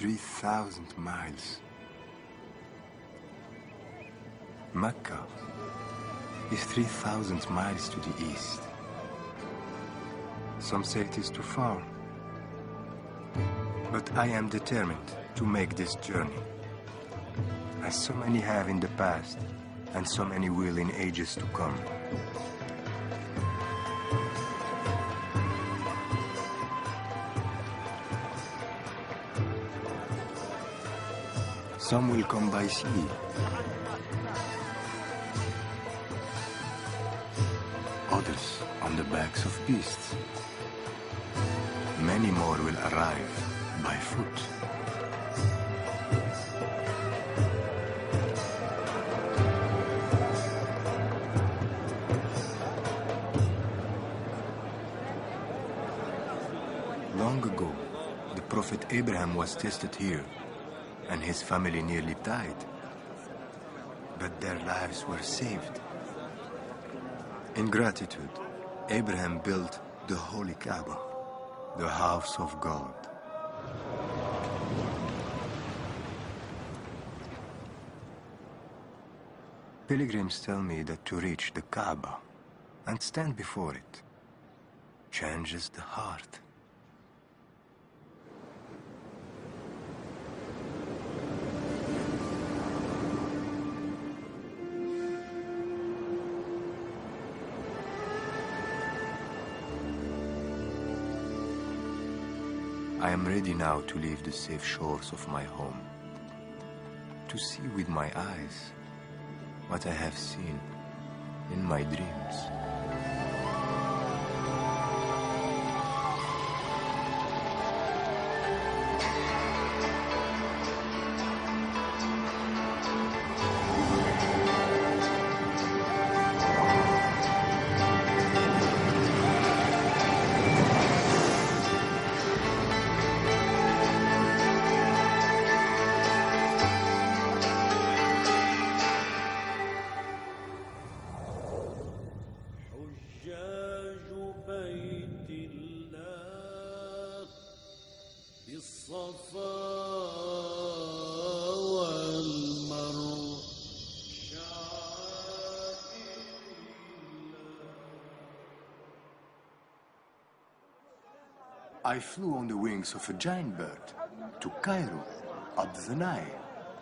3,000 miles. Mecca is 3,000 miles to the east. Some say it is too far. But I am determined to make this journey, as so many have in the past, and so many will in ages to come. Some will come by sea. Others on the backs of beasts. Many more will arrive by foot. Long ago, the Prophet Abraham was tested here, and his family nearly died. But their lives were saved. In gratitude, Abraham built the Holy Kaaba, the house of God. Pilgrims tell me that to reach the Kaaba and stand before it changes the heart. I am ready now to leave the safe shores of my home, to see with my eyes what I have seen in my dreams. I flew on the wings of a giant bird to Cairo, up the Nile,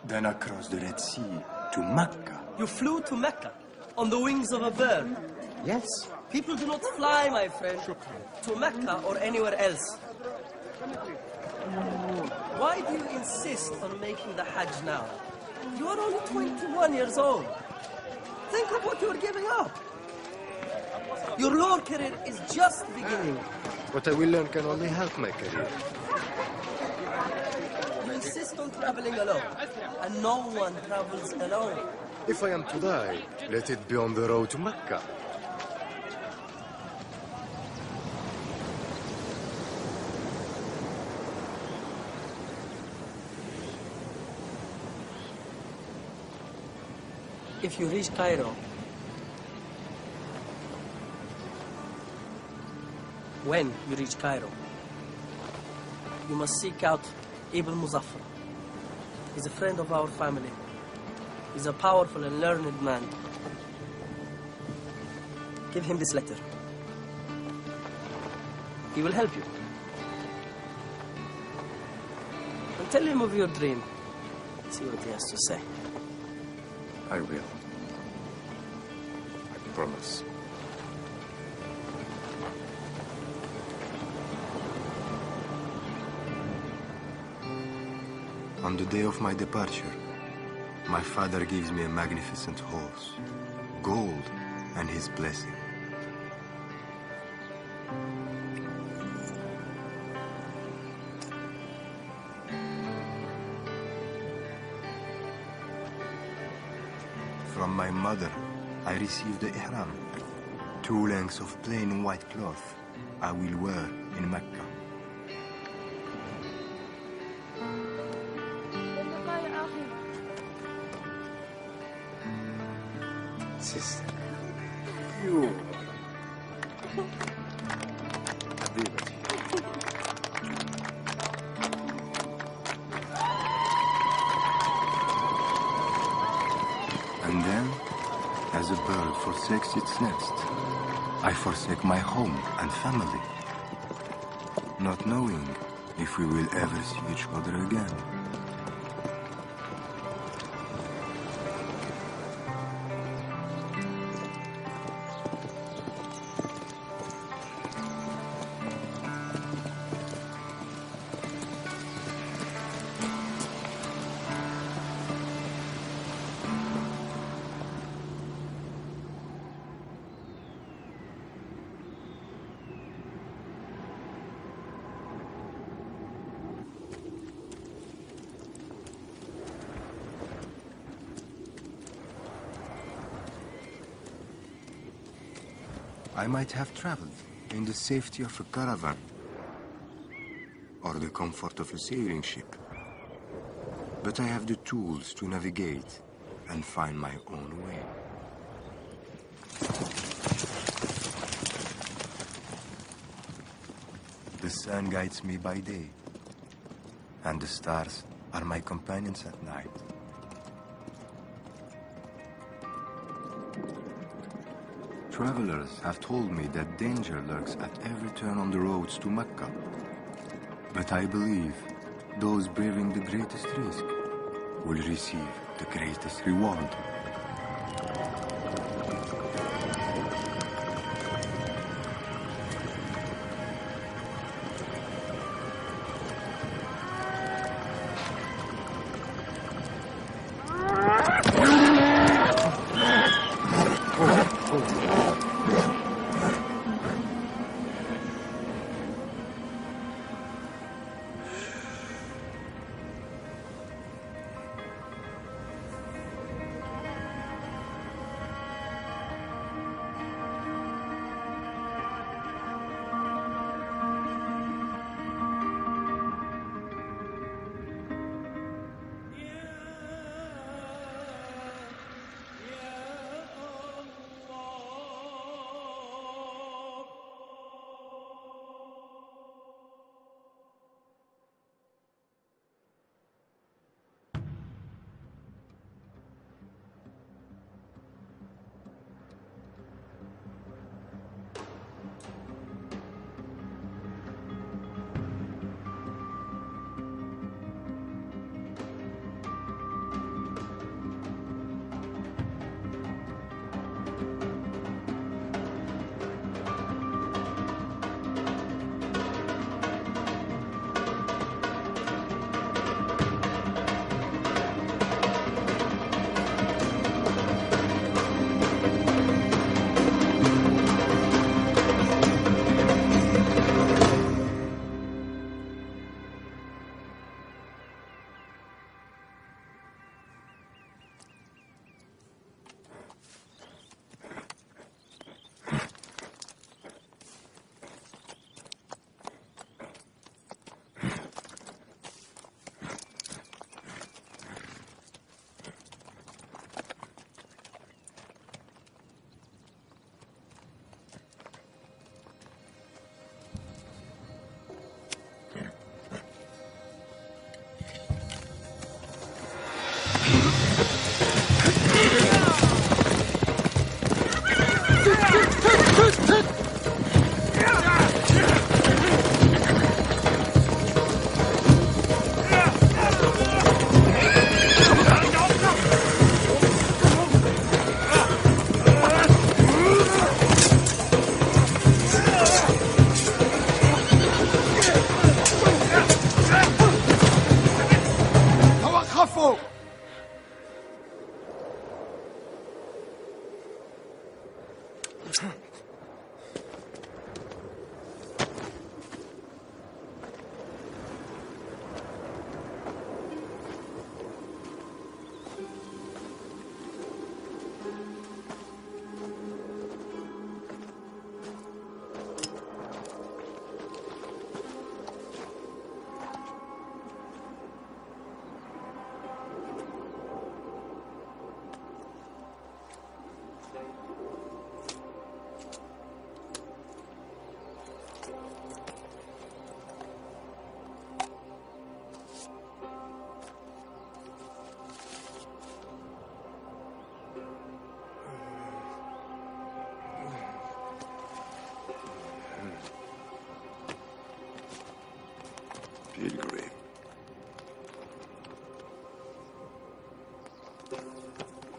then across the Red Sea to Mecca. You flew to Mecca on the wings of a bird? Yes. People do not fly, my friend, to Mecca or anywhere else. Why do you insist on making the Hajj now? You are only 21 years old. Think of what you are giving up. Your law career is just beginning. What I will learn can only help my career. You insist on traveling alone, and no one travels alone. If I am to die, let it be on the road to Mecca. If you reach Cairo, when you reach Cairo, you must seek out Ibn Muzaffar. He's a friend of our family. He's a powerful and learned man. Give him this letter. He will help you. And tell him of your dream. See what he has to say. I will. I promise. On the day of my departure, my father gives me a magnificent horse, gold, and his blessing. From my mother, I received the ihram, 2 lengths of plain white cloth I will wear in Mecca. Sister, you. حبيبتي. And then, as a bird forsakes its nest, I forsake my home and family, not knowing if we will ever see each other again. I might have traveled in the safety of a caravan or the comfort of a sailing ship, but I have the tools to navigate and find my own way. The sun guides me by day, and the stars are my companions at night. Travelers have told me that danger lurks at every turn on the roads to Mecca. But I believe those braving the greatest risk will receive the greatest reward.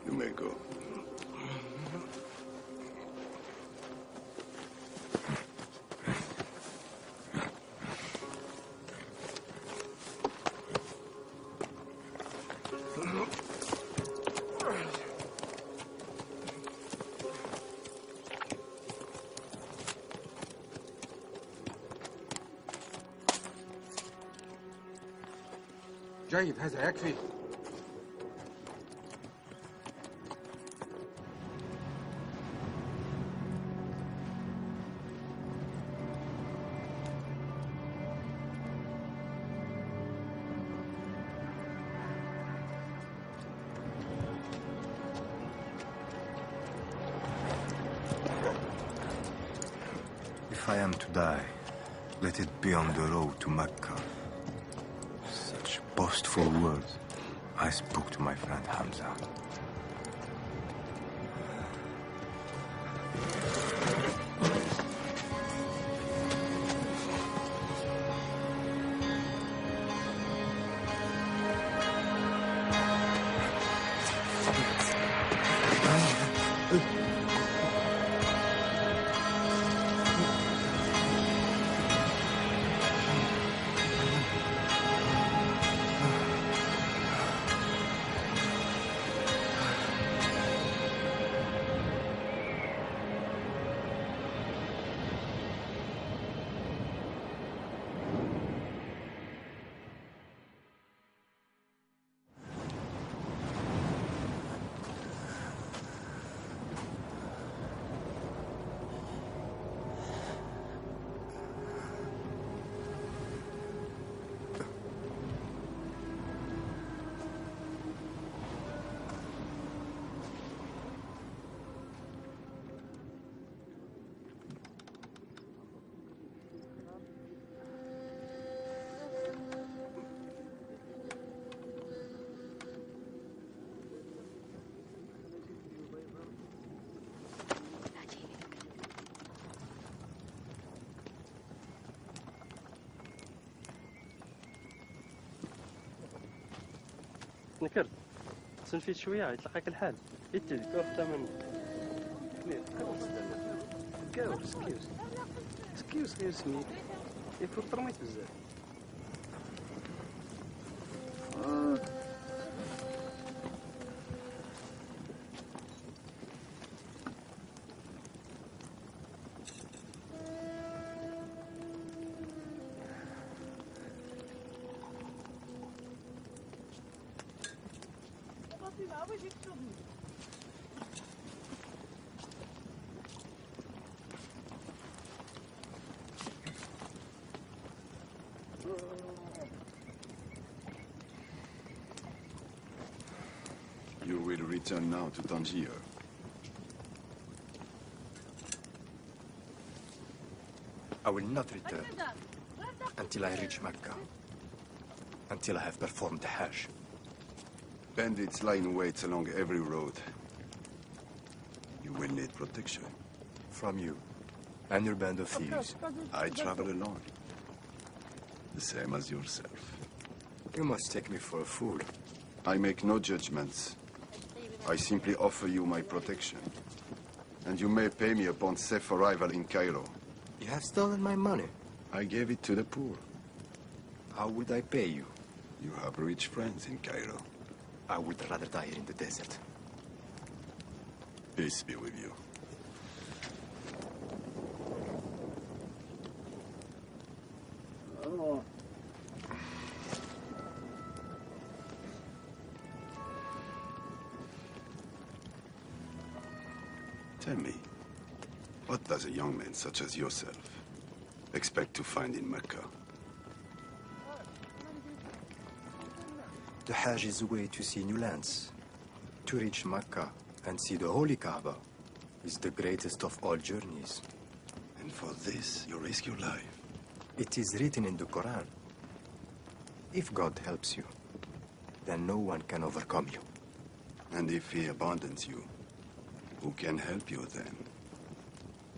You may go. جيد هذا يكفي. If I am to die, let it be on the road to Mecca. Such boastful words I spoke to my friend Hamza. نكرت سنفيت شويه يتلقاك الحال يتلك وقتا من كاور سكيوس غير سميت يفوت ترميت بزاف You will return now to Tangier. I will not return until I reach Mecca, until I have performed the Hajj. Bandits lie in wait along every road. You will need protection. From you and your band of thieves. I travel alone. The same as yourself. You must take me for a fool. I make no judgments. I simply offer you my protection. And you may pay me upon safe arrival in Cairo. You have stolen my money. I gave it to the poor. How would I pay you? You have rich friends in Cairo. I would rather die here in the desert. Peace be with you. Tell me, what does a young man such as yourself expect to find in Mecca? The Hajj is a way to see new lands. To reach Mecca and see the Holy Kaaba is the greatest of all journeys. And for this, you risk your life. It is written in the Quran. If God helps you, then no one can overcome you. And if he abandons you, who can help you then?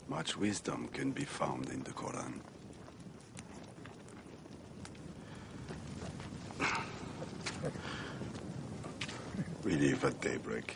Much wisdom can be found in the Quran. We leave at daybreak.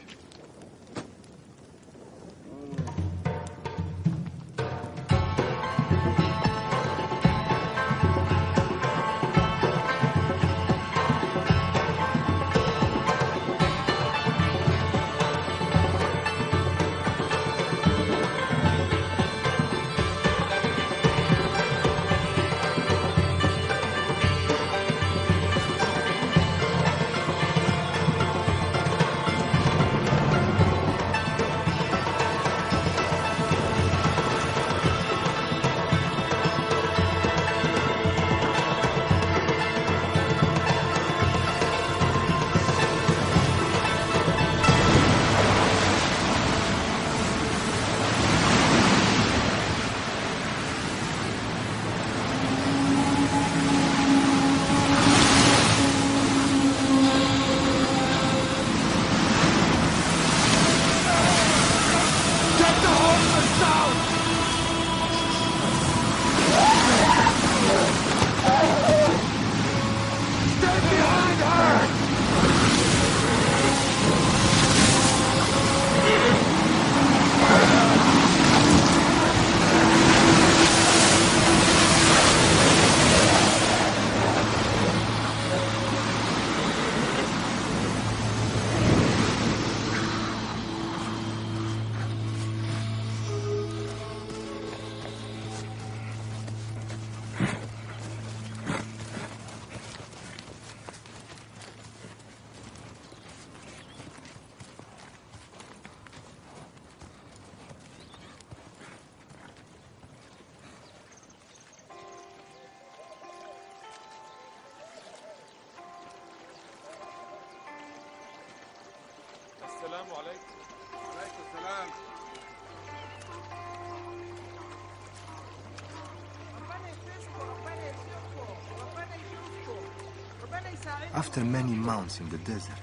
After many months in the desert,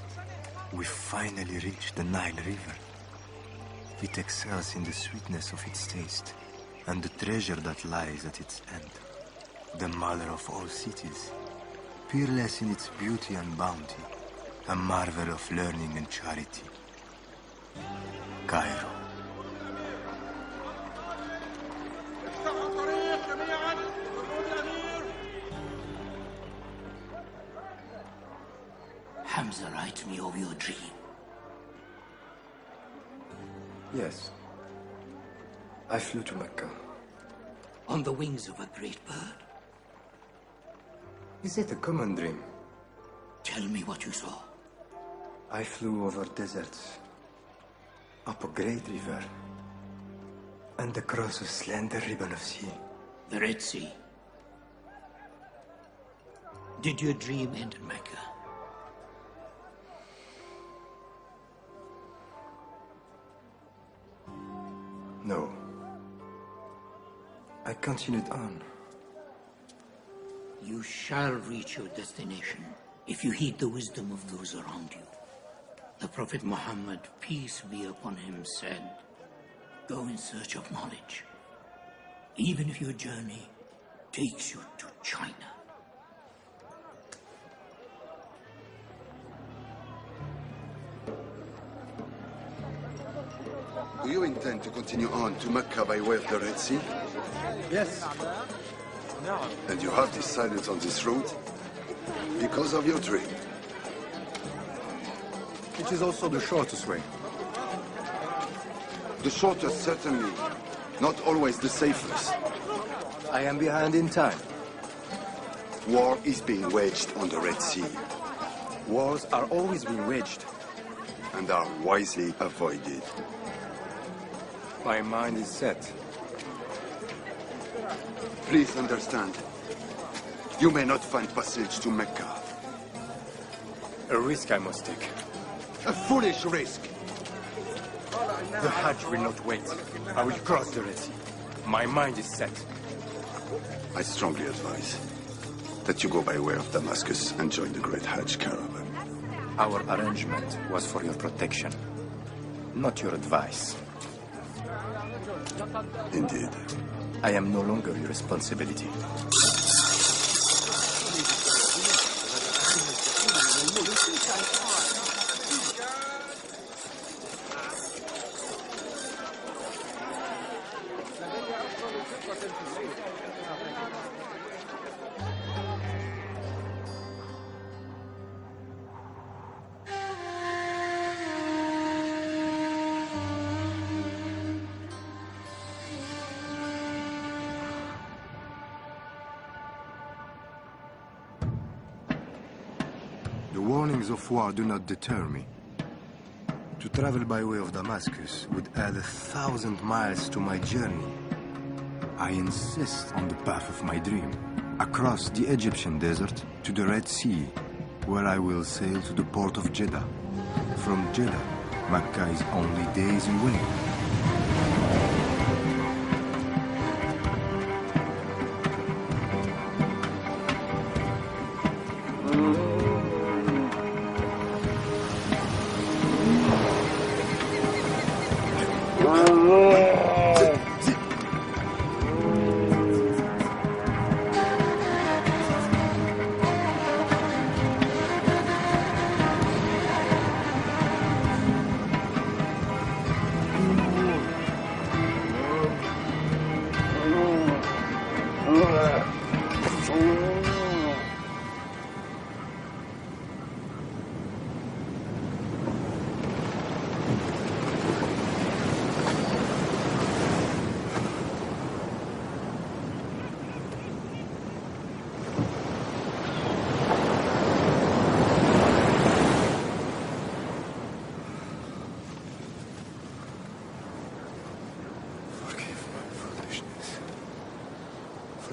we finally reached the Nile River. It excels in the sweetness of its taste and the treasure that lies at its end. The mother of all cities, peerless in its beauty and bounty, a marvel of learning and charity. Cairo. Hamza, write me of your dream. Yes. I flew to Mecca. On the wings of a great bird. Is it a common dream? Tell me what you saw. I flew over deserts, up a great river, and across a slender ribbon of sea. The Red Sea. Did your dream end in Mecca? No. I continued on. You shall reach your destination if you heed the wisdom of those around you. The Prophet Muhammad, peace be upon him, said, go in search of knowledge, even if your journey takes you to China. Do you intend to continue on to Mecca by way of the Red Sea? Yes. And you have decided on this route because of your dream? It is also the shortest way. The shortest, certainly. Not always the safest. I am behind in time. War is being waged on the Red Sea. Wars are always being waged. And are wisely avoided. My mind is set. Please understand. You may not find passage to Mecca. A risk I must take. A foolish risk. The Hajj will not wait. I will cross the Red Sea. My mind is set. I strongly advise that you go by way of Damascus and join the great Hajj caravan. Our arrangement was for your protection, not your advice. Indeed. I am no longer your responsibility. The warnings of war do not deter me. To travel by way of Damascus would add 1,000 miles to my journey. I insist on the path of my dream, across the Egyptian desert to the Red Sea, where I will sail to the port of Jeddah. From Jeddah, Mecca is only days away.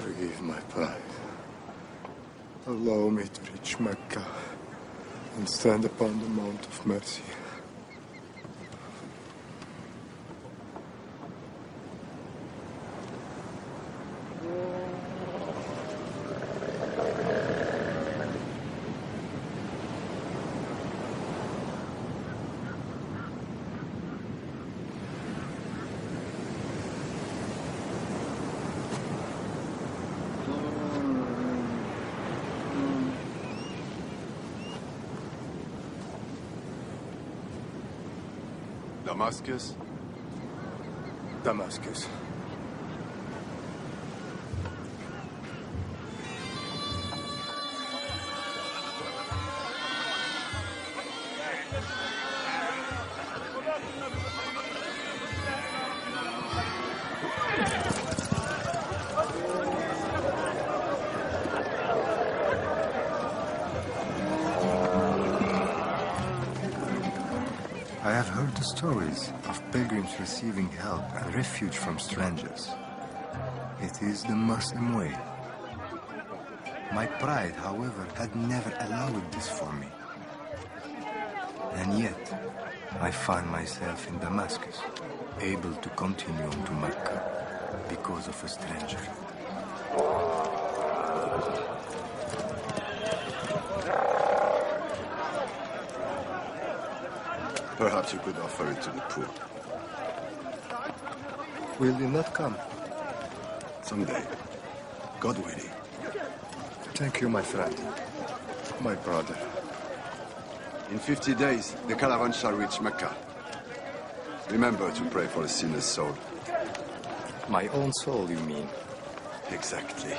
Forgive my pride. Allow me to reach Mecca and stand upon the Mount of Mercy. Damascus? Damascus. I have heard the stories of pilgrims receiving help and refuge from strangers. It is the Muslim way. My pride, however, had never allowed this for me. And yet, I find myself in Damascus, able to continue to Mecca because of a stranger. Perhaps you could offer it to the poor. Will you not come? Someday. God willing. Thank you, my friend. My brother. In 50 days, the caravan shall reach Mecca. Remember to pray for a sinner's soul. My own soul, you mean? Exactly.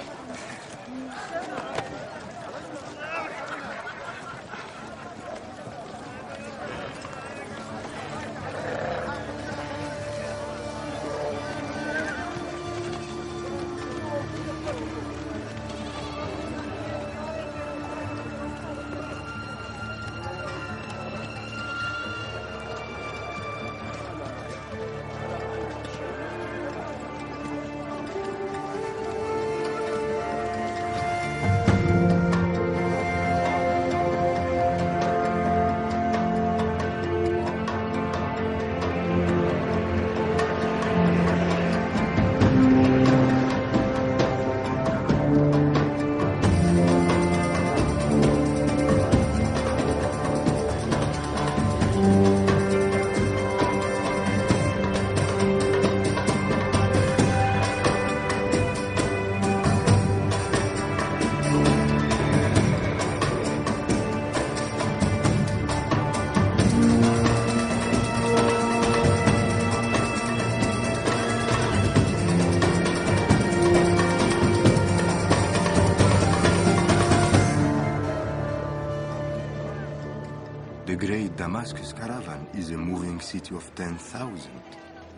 The great Damascus caravan is a moving city of 10,000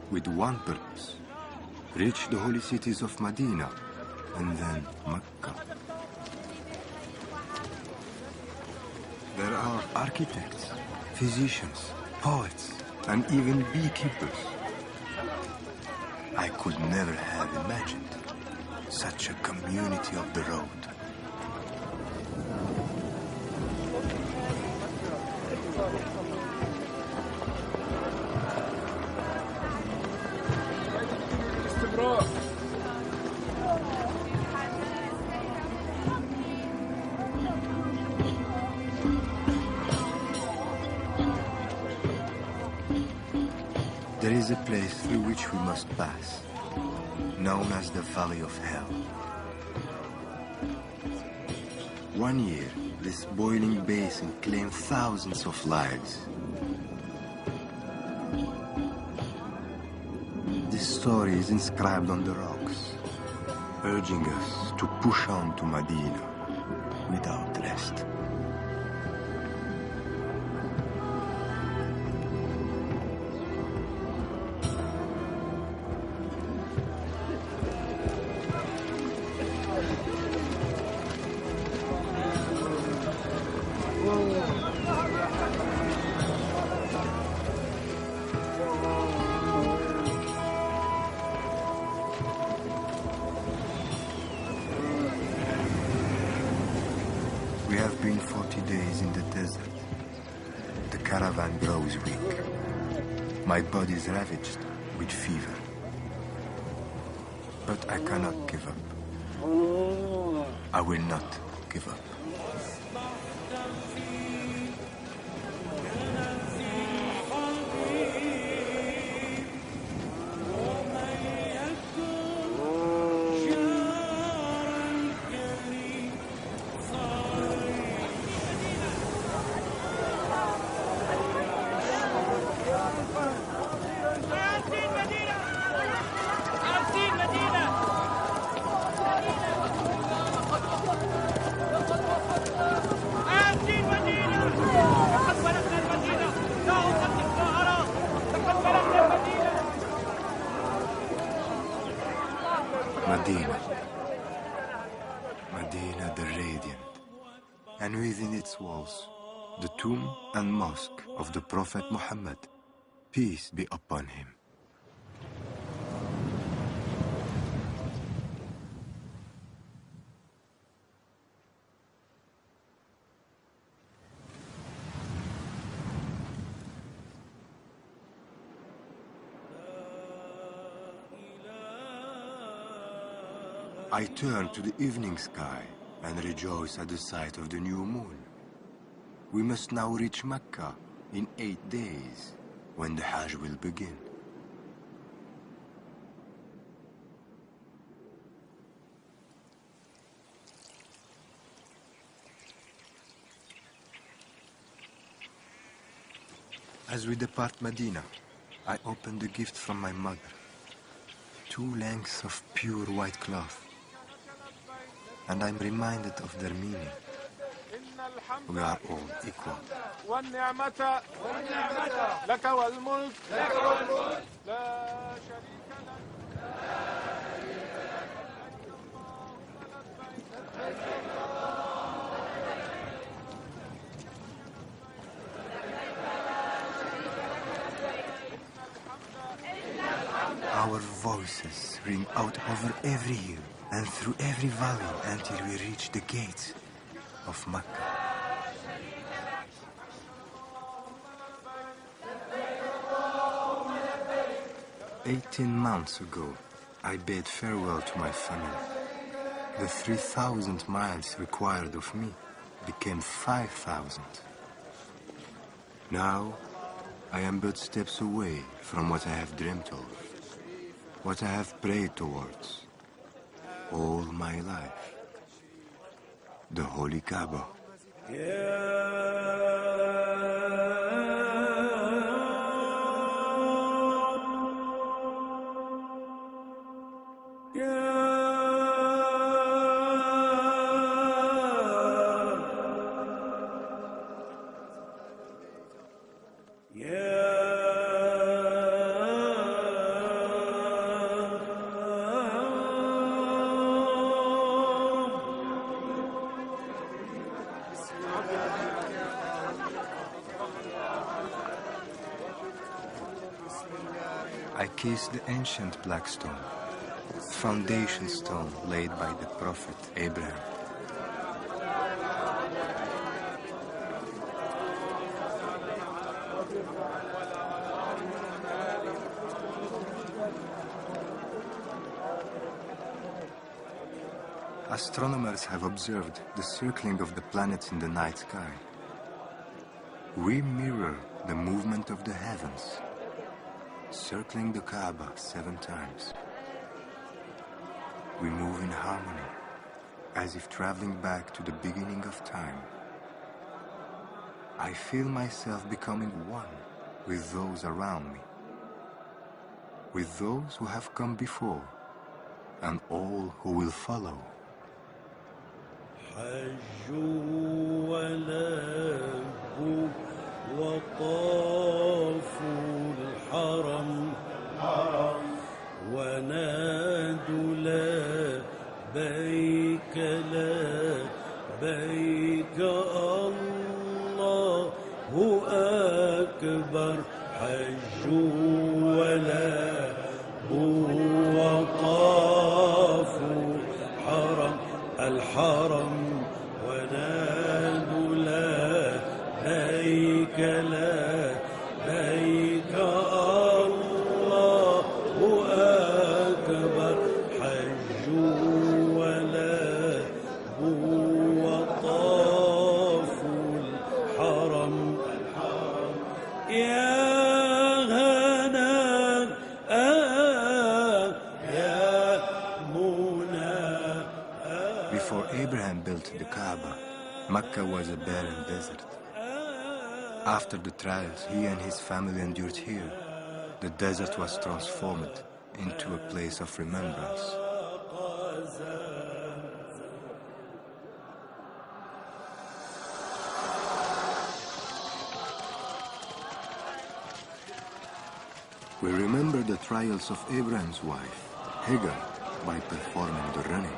with one purpose: reach the holy cities of Medina and then Mecca. There are architects, physicians, poets, and even beekeepers. I could never have imagined such a community of the road. There is a place through which we must pass, known as the Valley of Hell. 1 year, this boiling basin claimed thousands of lives. This story is inscribed on the rocks, urging us to push on to Medina without rest. We have been 40 days in the desert. The caravan grows weak. My body is ravaged with fever. But I cannot give up. I will not give up. Medina. Medina the Radiant. And within its walls, the tomb and mosque of the Prophet Muhammad, peace be upon him. I turn to the evening sky and rejoice at the sight of the new moon. We must now reach Mecca in 8 days, when the Hajj will begin. As we depart Medina, I open the gift from my mother. 2 lengths of pure white cloth. And I'm reminded of their meaning. We are all equal. والنعمة لك والملك لا شريك لك. Our voices ring out over every hill and through every valley until we reach the gates of Mecca. 18 months ago, I bade farewell to my family. The 3,000 miles required of me became 5,000. Now, I am but steps away from what I have dreamt of, what I have prayed towards all my life. The Holy Kaaba. I kiss the ancient black stone, foundation stone laid by the Prophet Abraham. Astronomers have observed the circling of the planets in the night sky. We mirror the movement of the heavens, circling the Kaaba 7 times. We move in harmony, as if traveling back to the beginning of time. I feel myself becoming one with those around me, with those who have come before, and all who will follow. وطافوا الحرم ونادوا لبيك لبيك الله أكبر حجوا ولبوا وطافوا الحرم ونادوا لبيك لبيك الله أكبر حجوا ولبوا وطافوا الحرم يا هنا يا منى. Before Abraham built the Kaaba, Mecca was a barren desert. After the trials he and his family endured here, the desert was transformed into a place of remembrance. We remember the trials of Abraham's wife, Hagar, by performing the running.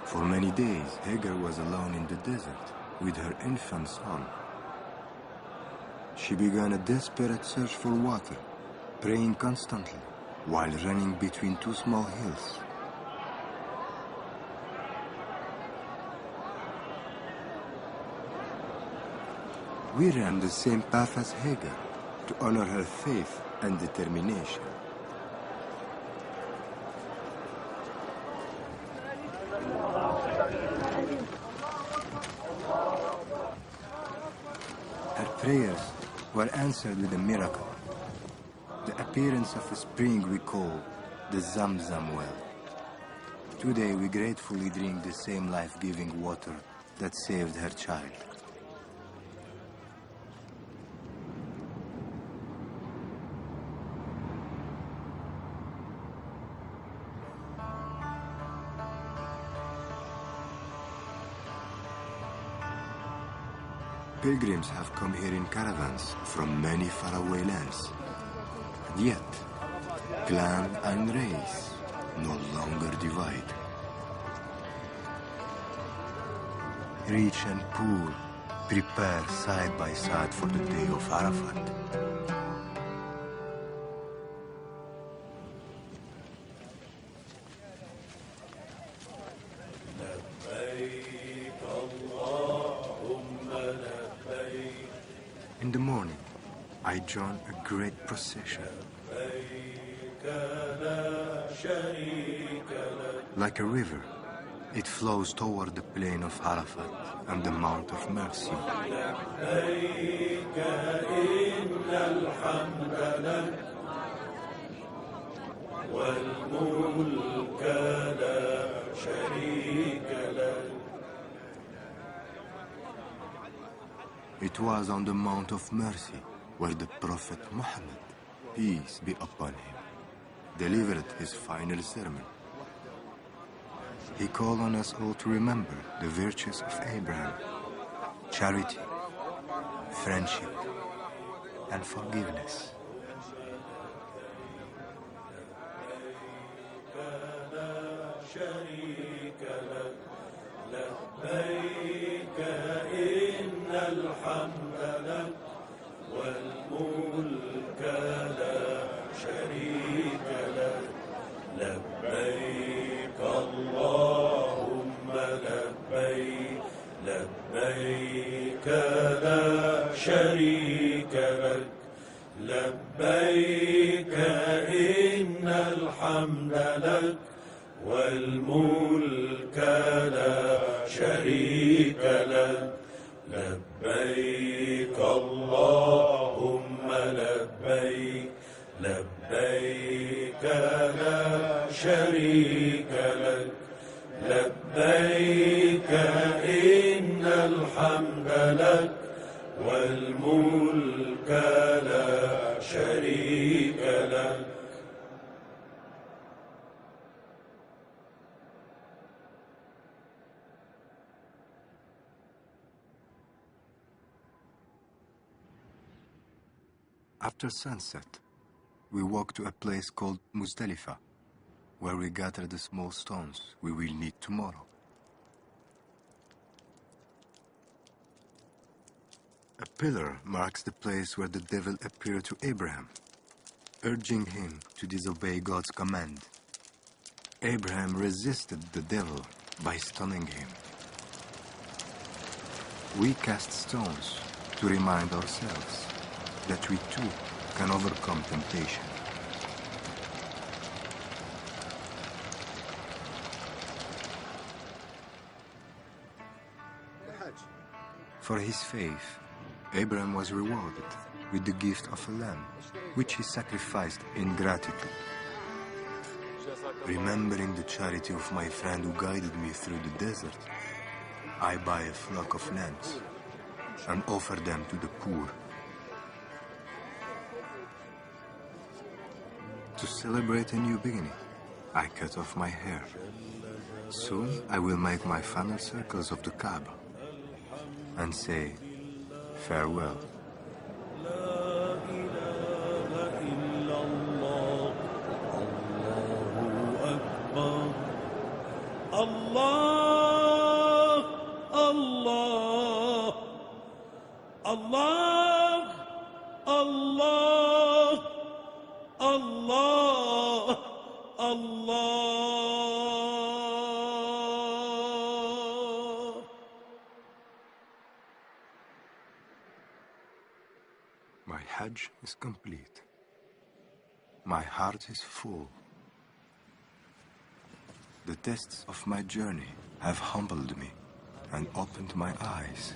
For many days, Hagar was alone in the desert with her infant son. She began a desperate search for water, praying constantly while running between two small hills. We ran the same path as Hagar to honor her faith and determination. Her prayers were answered with a miracle, the appearance of a spring we call the Zamzam well. Today we gratefully drink the same life-giving water that saved her child. Pilgrims have come here in caravans from many faraway lands. And yet, clan and race no longer divide. Rich and poor prepare side by side for the day of Arafat. In the morning, I join a great procession. Like a river, it flows toward the plain of Arafat and the Mount of Mercy. It was on the Mount of Mercy where the Prophet Muhammad, peace be upon him, delivered his final sermon. He called on us all to remember the virtues of Abraham: charity, friendship, and forgiveness. لبيك إن الحمد لك والملك لا شريك لك لبيك اللهم لبيك لبيك لا شريك لك لبيك إن الحمد لك والملك لا شريك لك. After sunset, we walk to a place called Muzdalifah, where we gather the small stones we will need tomorrow. A pillar marks the place where the devil appeared to Abraham, urging him to disobey God's command. Abraham resisted the devil by stunning him. We cast stones to remind ourselves that we too can overcome temptation. For his faith, Abraham was rewarded with the gift of a lamb, which he sacrificed in gratitude. Remembering the charity of my friend who guided me through the desert, I buy a flock of lambs and offer them to the poor. To celebrate a new beginning, I cut off my hair. Soon I will make my final circles of the Kaaba and say farewell. لا إله إلا الله الله الله الله الله الله. My Hajj is complete. My heart is full. The tests of my journey have humbled me and opened my eyes.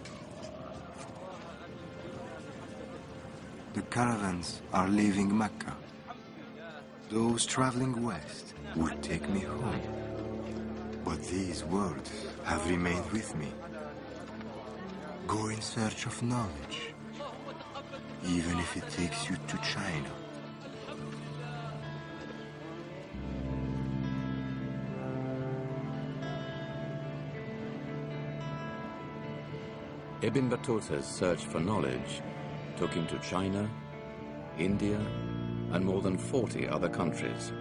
The caravans are leaving Mecca. Those traveling west would take me home. But these words have remained with me. Go in search of knowledge, even if it takes you to China. Ibn Battuta's search for knowledge took him to China, India, and more than 40 other countries.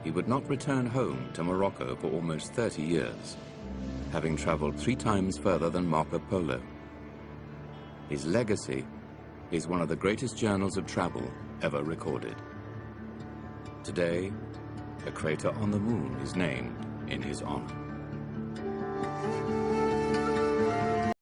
He would not return home to Morocco for almost 30 years, having traveled 3 times further than Marco Polo. His legacy is one of the greatest journals of travel ever recorded. Today, a crater on the moon is named in his honor.